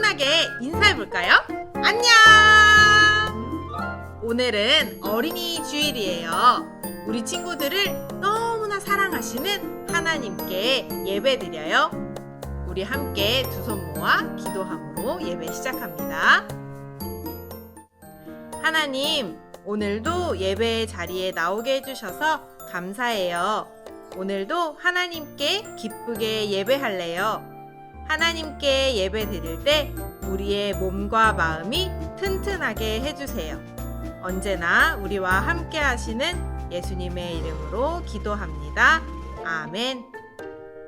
친근하게 인사해볼까요? 안녕! 오늘은 어린이 주일이에요. 우리 친구들을 너무나 사랑하시는 하나님께 예배드려요. 우리 함께 두 손 모아 기도함으로 예배 시작합니다. 하나님, 오늘도 예배 자리에 나오게 해주셔서 감사해요. 오늘도 하나님께 기쁘게 예배할래요. 하나님께 예배 드릴 때 우리의 몸과 마음이 튼튼하게 해주세요. 언제나 우리와 함께 하시는 예수님의 이름으로 기도합니다. 아멘.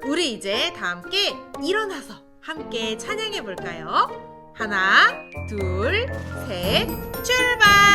우리 이제 다 함께 일어나서 함께 찬양해 볼까요? 하나, 둘, 셋, 출발!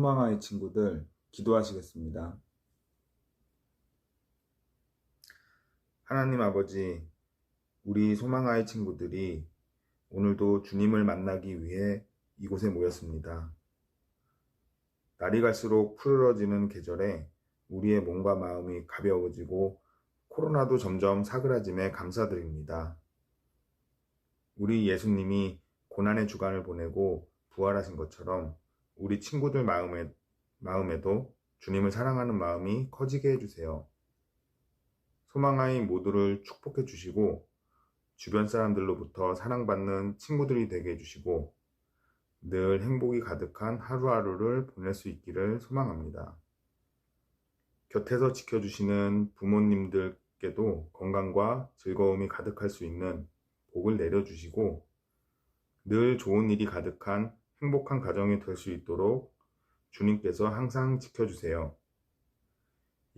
소망아이 친구들 기도하시겠습니다. 하나님 아버지, 우리 소망아이 친구들이 오늘도 주님을 만나기 위해 이곳에 모였습니다. 날이 갈수록 푸르러지는 계절에 우리의 몸과 마음이 가벼워지고 코로나도 점점 사그라짐에 감사드립니다. 우리 예수님이 고난의 주간을 보내고 부활하신 것처럼 우리 친구들 마음에도 주님을 사랑하는 마음이 커지게 해주세요. 소망아이 모두를 축복해 주시고 주변 사람들로부터 사랑받는 친구들이 되게 해주시고 늘 행복이 가득한 하루하루를 보낼 수 있기를 소망합니다. 곁에서 지켜주시는 부모님들께도 건강과 즐거움이 가득할 수 있는 복을 내려주시고 늘 좋은 일이 가득한 행복한 가정이 될 수 있도록 주님께서 항상 지켜주세요.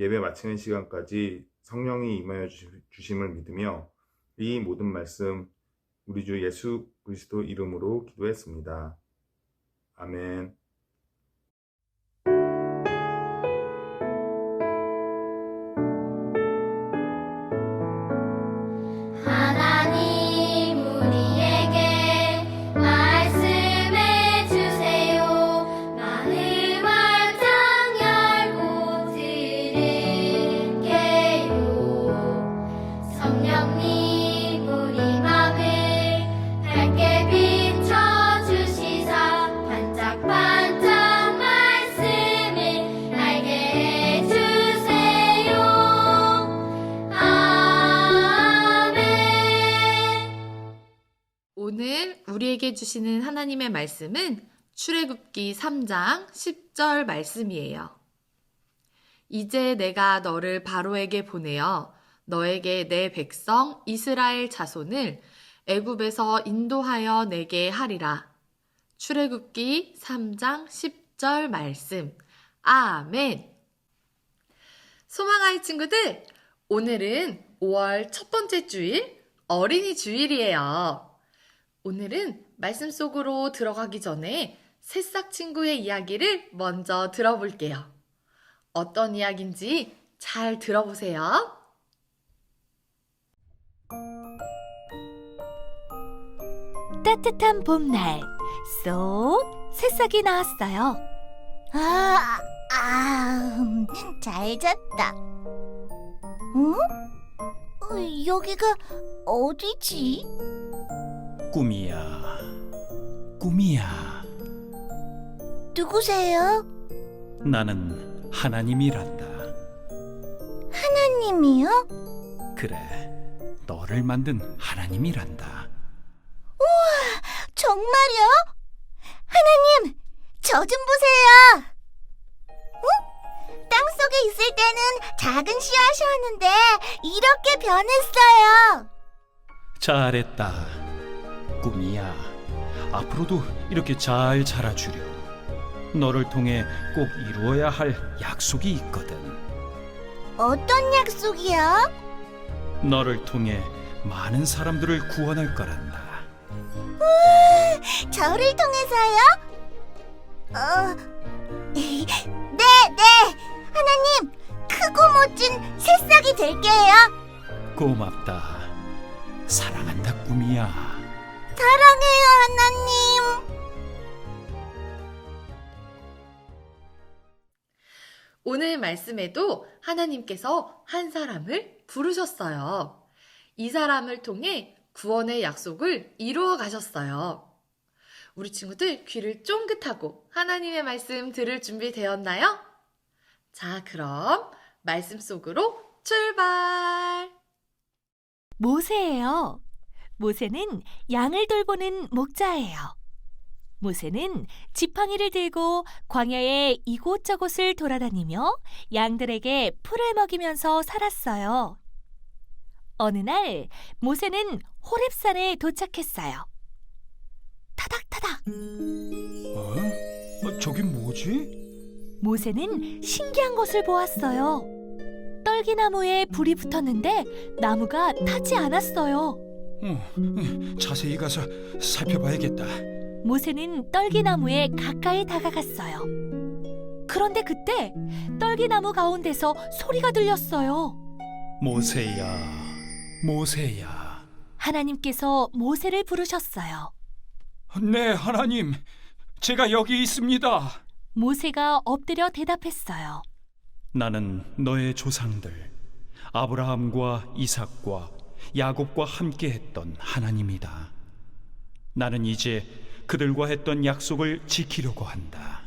예배 마치는 시간까지 성령이 임하여 주심을 믿으며 이 모든 말씀 우리 주 예수 그리스도 이름으로 기도했습니다. 아멘. 하나님 우리에게 말씀해 주세요. 마음 활짝 열고 들을게요. 성령님 우리 맘을 밝게 비춰주시사 반짝반짝 말씀을 알게 해주세요. 오늘 우리에게 주시는 하나님의 말씀은 출애굽기 3장 10절 말씀이에요. 이제 내가 너를 바로에게 보내어 너에게 내 백성 이스라엘 자손을 애굽에서 인도하여 내게 하리라. 출애굽기 3장 10절 말씀. 아멘. 소망아이 친구들, 오늘은 5월 첫 번째 주일, 어린이 주일이에요. 오늘은 말씀 속으로 들어가기 전에 새싹 친구의 이야기를 먼저 들어볼게요. 어떤 이야기인지 잘 들어보세요. 따뜻한 봄날, 쏙 새싹이 나왔어요. 잘 잤다. 응? 여기가 어디지? 꿈이야, 꿈이야. 누구세요? 나는 하나님이란다. 하나님이요? 그래, 너를 만든 하나님이란다. 정말요? 하나님, 저 좀 보세요. 응? 땅속에 있을 때는 작은 씨앗이었는데 이렇게 변했어요. 잘했다, 꿈이야. 앞으로도 이렇게 잘 자라주려. 너를 통해 꼭 이루어야 할 약속이 있거든. 어떤 약속이요? 너를 통해 많은 사람들을 구원할 거란다. 저를 통해서요? 네. 하나님, 크고 멋진 새싹이 될게요. 고맙다. 사랑한다, 꿈이야. 사랑해요, 하나님. 오늘 말씀에도 하나님께서 한 사람을 부르셨어요. 이 사람을 통해 구원의 약속을 이루어 가셨어요. 우리 친구들 귀를 쫑긋하고 하나님의 말씀 들을 준비 되었나요? 자, 그럼 말씀 속으로 출발! 모세예요. 모세는 양을 돌보는 목자예요. 모세는 지팡이를 들고 광야의 이곳저곳을 돌아다니며 양들에게 풀을 먹이면서 살았어요. 어느 날 모세는 호렙산에 도착했어요. 타닥타닥. 저긴 뭐지? 모세는 신기한 것을 보았어요. 떨기나무에 불이 붙었는데 나무가 타지 않았어요. 자세히 가서 살펴봐야겠다. 모세는 떨기나무에 가까이 다가갔어요. 그런데 그때 떨기나무 가운데서 소리가 들렸어요. 모세야, 모세야. 하나님께서 모세를 부르셨어요. 네, 하나님. 제가 여기 있습니다. 모세가 엎드려 대답했어요. 나는 너의 조상들 아브라함과 이삭과 야곱과 함께 했던 하나님이다. 나는 이제 그들과 했던 약속을 지키려고 한다.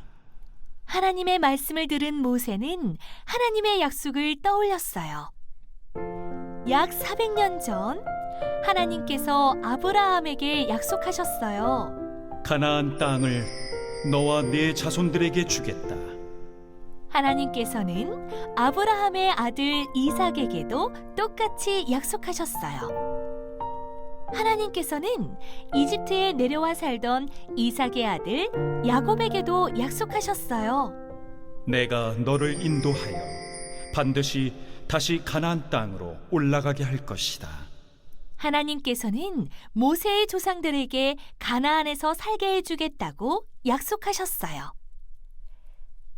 하나님의 말씀을 들은 모세는 하나님의 약속을 떠올렸어요. 약 400년 전 하나님께서 아브라함에게 약속하셨어요. 가나안 땅을 너와 네 자손들에게 주겠다. 하나님께서는 아브라함의 아들 이삭에게도 똑같이 약속하셨어요. 하나님께서는 이집트에 내려와 살던 이삭의 아들 야곱에게도 약속하셨어요. 내가 너를 인도하여 반드시 다시 가나안 땅으로 올라가게 할 것이다. 하나님께서는 모세의 조상들에게 가나안에서 살게 해주겠다고 약속하셨어요.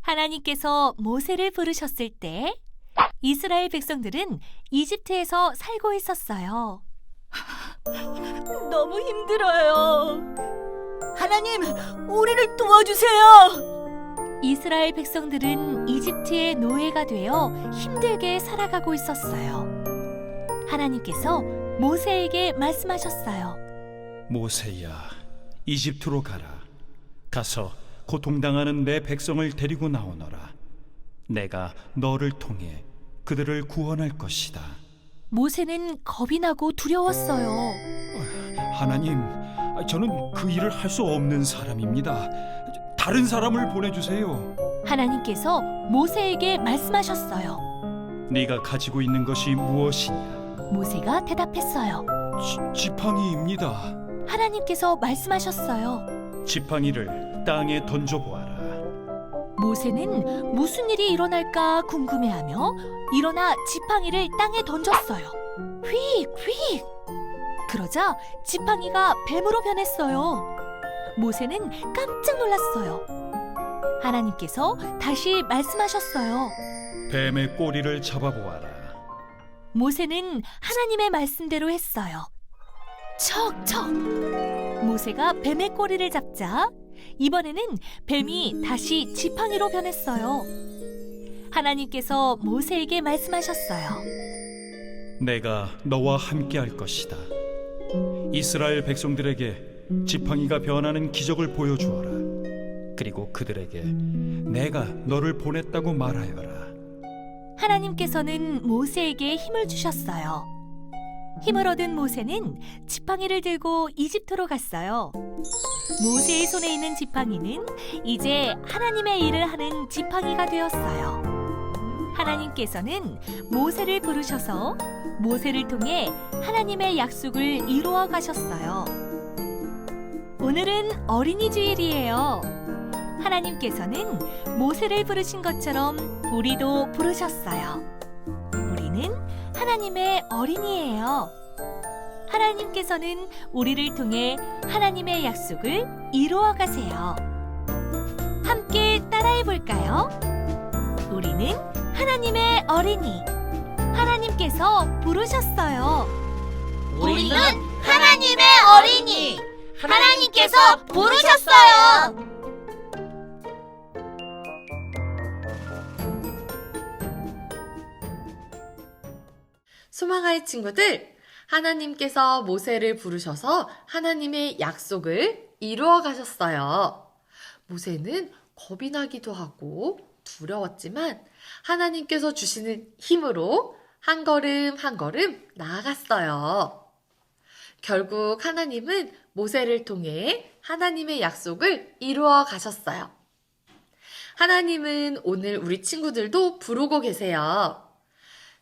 하나님께서 모세를 부르셨을 때 이스라엘 백성들은 이집트에서 살고 있었어요. 너무 힘들어요. 하나님, 우리를 도와주세요. 이스라엘 백성들은 이집트의 노예가 되어 힘들게 살아가고 있었어요. 하나님께서 모세에게 말씀하셨어요. 모세야, 이집트로 가라. 가서 고통당하는 내 백성을 데리고 나오너라. 내가 너를 통해 그들을 구원할 것이다. 모세는 겁이 나고 두려웠어요. 하나님, 저는 그 일을 할 수 없는 사람입니다. 다른 사람을 보내주세요. 하나님께서 모세에게 말씀하셨어요. 네가 가지고 있는 것이 무엇이냐? 모세가 대답했어요. 지팡이입니다. 하나님께서 말씀하셨어요. 지팡이를 땅에 던져보아라. 모세는 무슨 일이 일어날까 궁금해하며 일어나 지팡이를 땅에 던졌어요. 휙! 휙! 그러자 지팡이가 뱀으로 변했어요. 모세는 깜짝 놀랐어요. 하나님께서 다시 말씀하셨어요. 뱀의 꼬리를 잡아보아라. 모세는 하나님의 말씀대로 했어요. 척척! 모세가 뱀의 꼬리를 잡자 이번에는 뱀이 다시 지팡이로 변했어요. 하나님께서 모세에게 말씀하셨어요. 내가 너와 함께 할 것이다. 이스라엘 백성들에게 지팡이가 변하는 기적을 보여주어라. 그리고 그들에게 내가 너를 보냈다고 말하여라. 하나님께서는 모세에게 힘을 주셨어요. 힘을 얻은 모세는 지팡이를 들고 이집트로 갔어요. 모세의 손에 있는 지팡이는 이제 하나님의 일을 하는 지팡이가 되었어요. 하나님께서는 모세를 부르셔서 모세를 통해 하나님의 약속을 이루어 가셨어요. 오늘은 어린이 주일이에요. 하나님께서는 모세를 부르신 것처럼 우리도 부르셨어요. 우리는 하나님의 어린이예요. 하나님께서는 우리를 통해 하나님의 약속을 이루어 가세요. 함께 따라해 볼까요? 우리는 하나님의 어린이. 하나님께서 부르셨어요. 우리는 하나님의 어린이. 하나님께서 부르셨어요. 소망아이 친구들, 하나님께서 모세를 부르셔서 하나님의 약속을 이루어 가셨어요. 모세는 겁이 나기도 하고 두려웠지만 하나님께서 주시는 힘으로 한 걸음 한 걸음 나아갔어요. 결국 하나님은 모세를 통해 하나님의 약속을 이루어 가셨어요. 하나님은 오늘 우리 친구들도 부르고 계세요.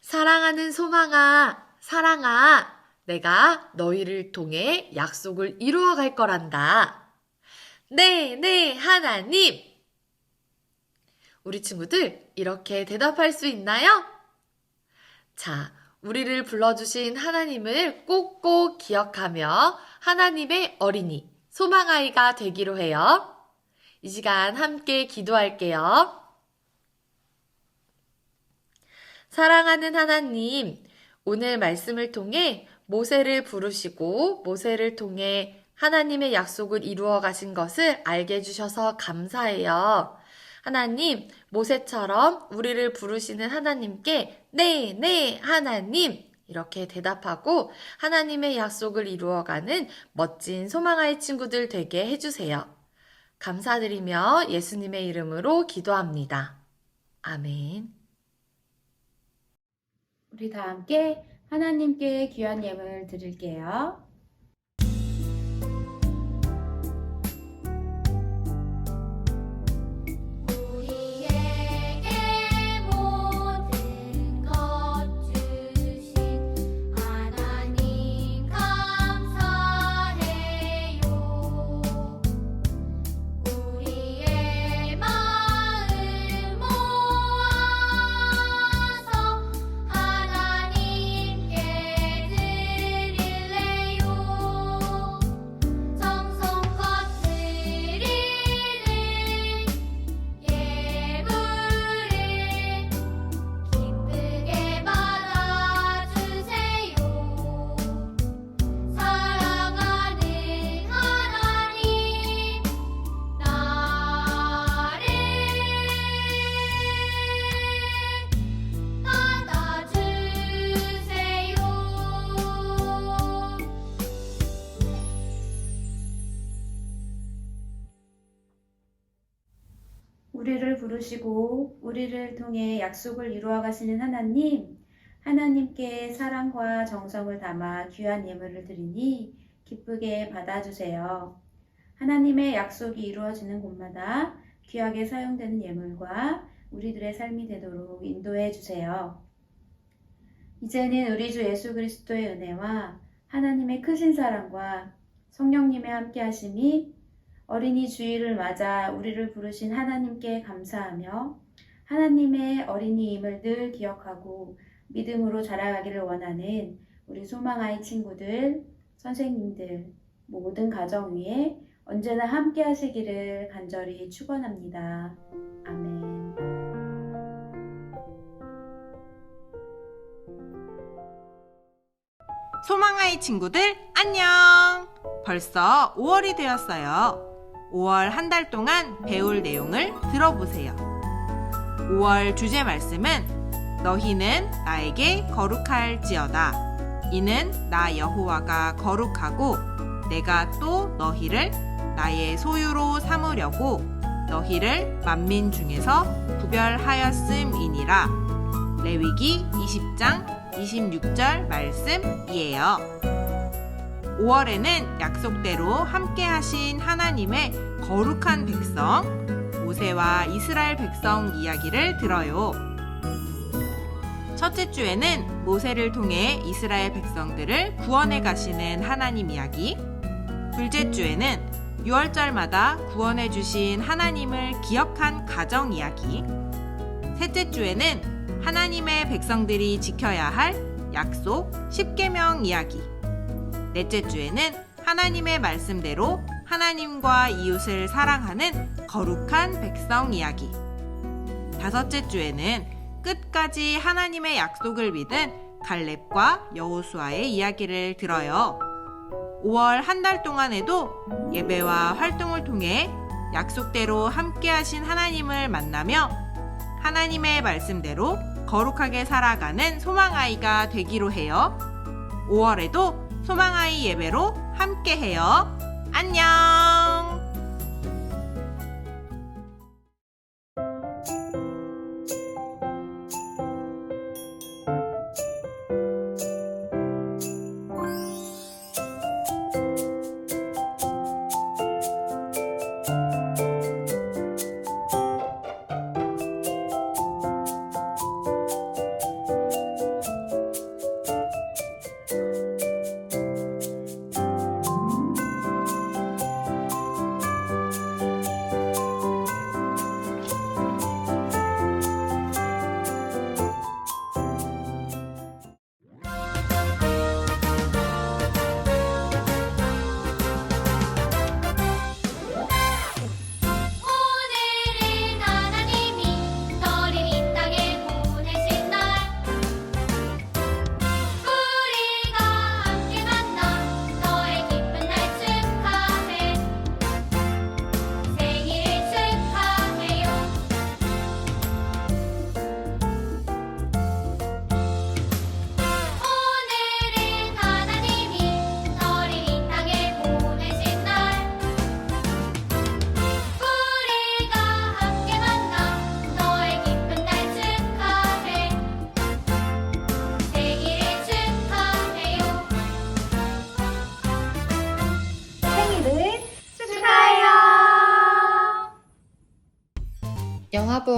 사랑하는 소망아, 사랑아, 내가 너희를 통해 약속을 이루어 갈 거란다. 네, 네, 하나님. 우리 친구들 이렇게 대답할 수 있나요? 자, 우리를 불러주신 하나님을 꼭꼭 기억하며 하나님의 어린이, 소망아이가 되기로 해요. 이 시간 함께 기도할게요. 사랑하는 하나님, 오늘 말씀을 통해 모세를 부르시고 모세를 통해 하나님의 약속을 이루어 가신 것을 알게 해주셔서 감사해요. 하나님, 모세처럼 우리를 부르시는 하나님께 네, 네, 하나님 이렇게 대답하고 하나님의 약속을 이루어가는 멋진 소망아이 친구들 되게 해주세요. 감사드리며 예수님의 이름으로 기도합니다. 아멘. 우리 다 함께 하나님께 귀한 예물 드릴게요. 우리에게 모든 것 주신 하나님 감사해요. 우리의 마음 모아서 하나님께 드릴래요. 정성껏 드리는 예물을 기쁘게 받아주세요. 사랑하는 하나님, 나를 받아주세요. 우리를 부르시고 우리를 통해 약속을 이루어 가시는 하나님, 하나님께 사랑과 정성을 담아 귀한 예물을 드리니 기쁘게 받아주세요. 하나님의 약속이 이루어지는 곳마다 귀하게 사용되는 예물과 우리들의 삶이 되도록 인도해 주세요. 이제는 우리 주 예수 그리스도의 은혜와 하나님의 크신 사랑과 성령님의 함께 하심이 어린이 주일을 맞아 우리를 부르신 하나님께 감사하며 하나님의 어린이임을 늘 기억하고 믿음으로 자라가기를 원하는 우리 소망아이 친구들, 선생님들, 모든 가정 위에 언제나 함께 하시기를 간절히 축원합니다. 아멘. 소망아이 친구들 안녕! 벌써 5월이 되었어요. 5월 한 달 동안 배울 내용을 들어보세요. 5월 주제 말씀은 너희는 나에게 거룩할지어다. 이는 나 여호와가 거룩하고 내가 또 너희를 나의 소유로 삼으려고 너희를 만민 중에서 구별하였음이니라. 레위기 20장 26절 말씀이에요. 5월에는 약속대로 함께 하신 하나님의 거룩한 백성, 모세와 이스라엘 백성 이야기를 들어요. 첫째 주에는 모세를 통해 이스라엘 백성들을 구원해 가시는 하나님 이야기, 둘째 주에는 6월절마다 구원해 주신 하나님을 기억한 가정 이야기, 셋째 주에는 하나님의 백성들이 지켜야 할 약속 10계명 이야기, 넷째 주에는 하나님의 말씀대로 하나님과 이웃을 사랑하는 거룩한 백성 이야기, 다섯째 주에는 끝까지 하나님의 약속을 믿은 갈렙과 여호수아의 이야기를 들어요. 5월 한 달 동안에도 예배와 활동을 통해 약속대로 함께 하신 하나님을 만나며 하나님의 말씀대로 거룩하게 살아가는 소망아이가 되기로 해요. 5월에도 소망아이 예배로 함께 해요. 안녕!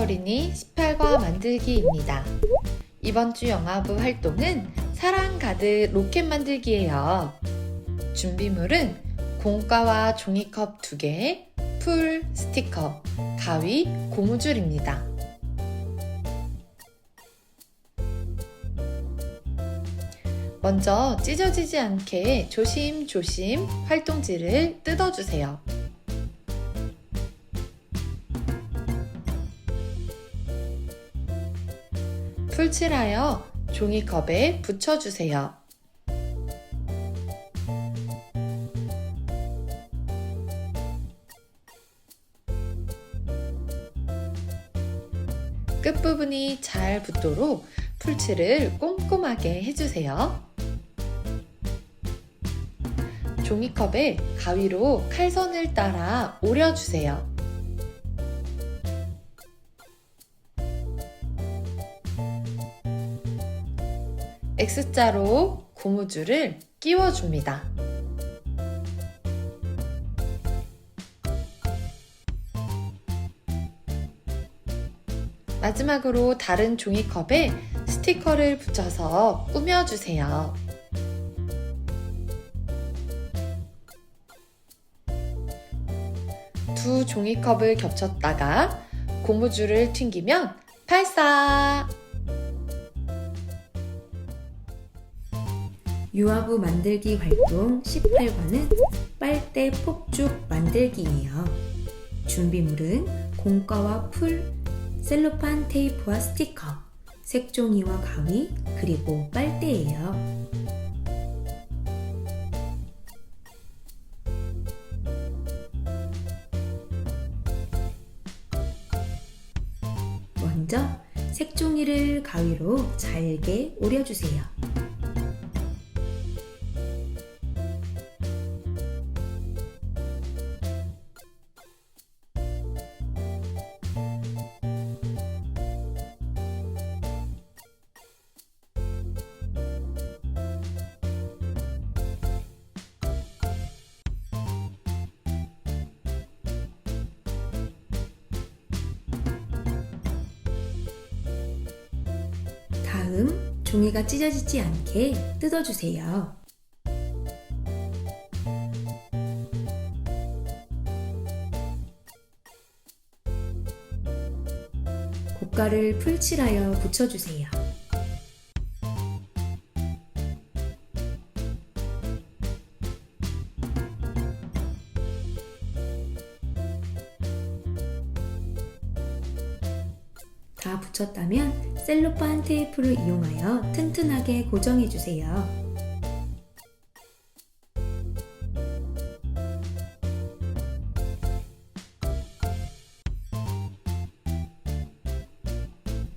어린이 18과 만들기입니다. 이번 주 영화부 활동은 사랑 가득 로켓 만들기예요. 준비물은 공과와 종이컵 2개, 풀, 스티커, 가위, 고무줄입니다. 먼저 찢어지지 않게 조심조심 활동지를 뜯어주세요. 풀칠하여 종이컵에 붙여주세요. 끝부분이 잘 붙도록 풀칠을 꼼꼼하게 해주세요. 종이컵에 가위로 칼선을 따라 오려주세요. X자로 고무줄을 끼워줍니다. 마지막으로 다른 종이컵에 스티커를 붙여서 꾸며주세요. 두 종이컵을 겹쳤다가 고무줄을 튕기면 발사! 유아부 만들기 활동 18과는 빨대 폭죽 만들기예요. 준비물은 공과와 풀, 셀로판 테이프와 스티커, 색종이와 가위, 그리고 빨대예요. 먼저 색종이를 가위로 잘게 오려주세요. 다음 종이가 찢어지지 않게 뜯어주세요. 고가를 풀칠하여 붙여주세요. 다 붙였다면 셀로판 테이프를 이용하여 튼튼하게 고정해주세요.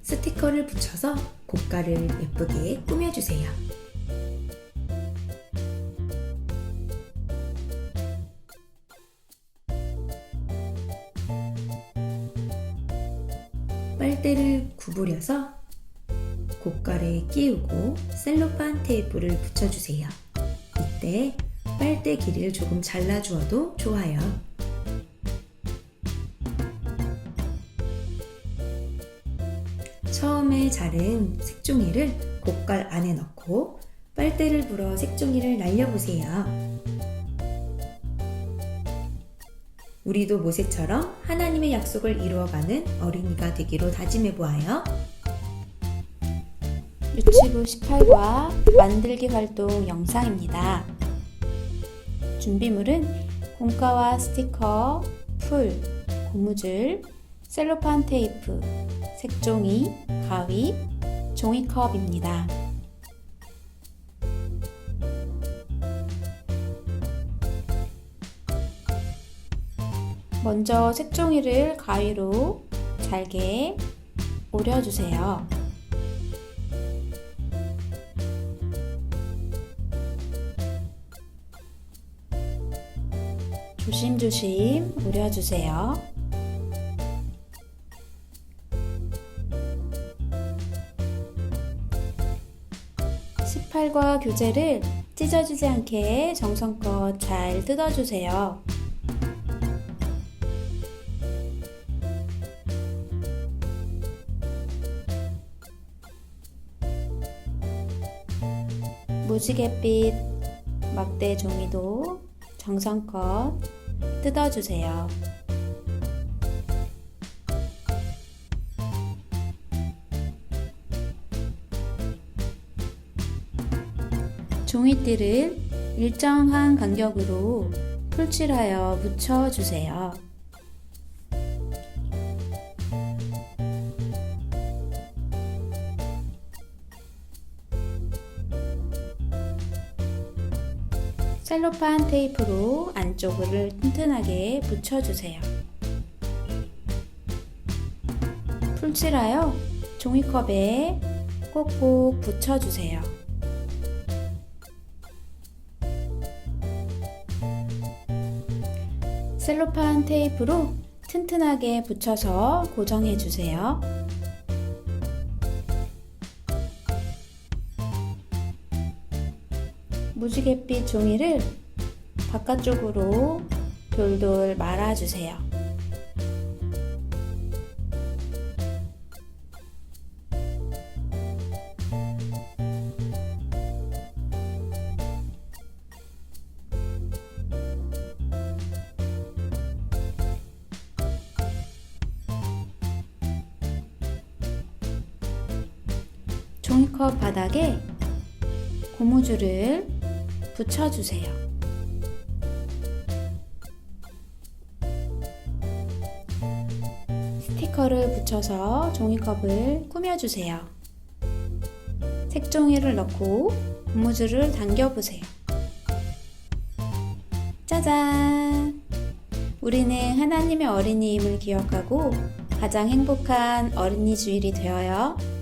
스티커를 붙여서 고가를 예쁘게 꾸며주세요. 빨대를 구부려서 고깔에 끼우고 셀로판 테이프를 붙여주세요. 이때 빨대 길이를 조금 잘라주어도 좋아요. 처음에 자른 색종이를 고깔 안에 넣고 빨대를 불어 색종이를 날려보세요. 우리도 모세처럼 하나님의 약속을 이루어가는 어린이가 되기로 다짐해보아요. 유치부 18과 만들기 활동 영상입니다. 준비물은 공과와 스티커, 풀, 고무줄, 셀로판 테이프, 색종이, 가위, 종이컵입니다. 먼저 색종이를 가위로 잘게 오려주세요. 조심조심 오려주세요. (18과) 교재를 찢어지지 않게 정성껏 잘 뜯어주세요. 무지갯빛 막대 종이도 정성껏 뜯어주세요. 종이띠를 일정한 간격으로 풀칠하여 붙여주세요. 셀로판 테이프로 안쪽을 튼튼하게 붙여주세요. 풀칠하여 종이컵에 꼭꼭 붙여주세요. 셀로판 테이프로 튼튼하게 붙여서 고정해주세요. 무지갯빛 종이를 바깥쪽으로 돌돌 말아주세요. 종이컵 바닥에 고무줄을 붙여주세요. 스티커를 붙여서 종이컵을 꾸며주세요. 색종이를 넣고 고무줄을 당겨보세요. 짜잔! 우리는 하나님의 어린이임을 기억하고 가장 행복한 어린이 주일이 되어요.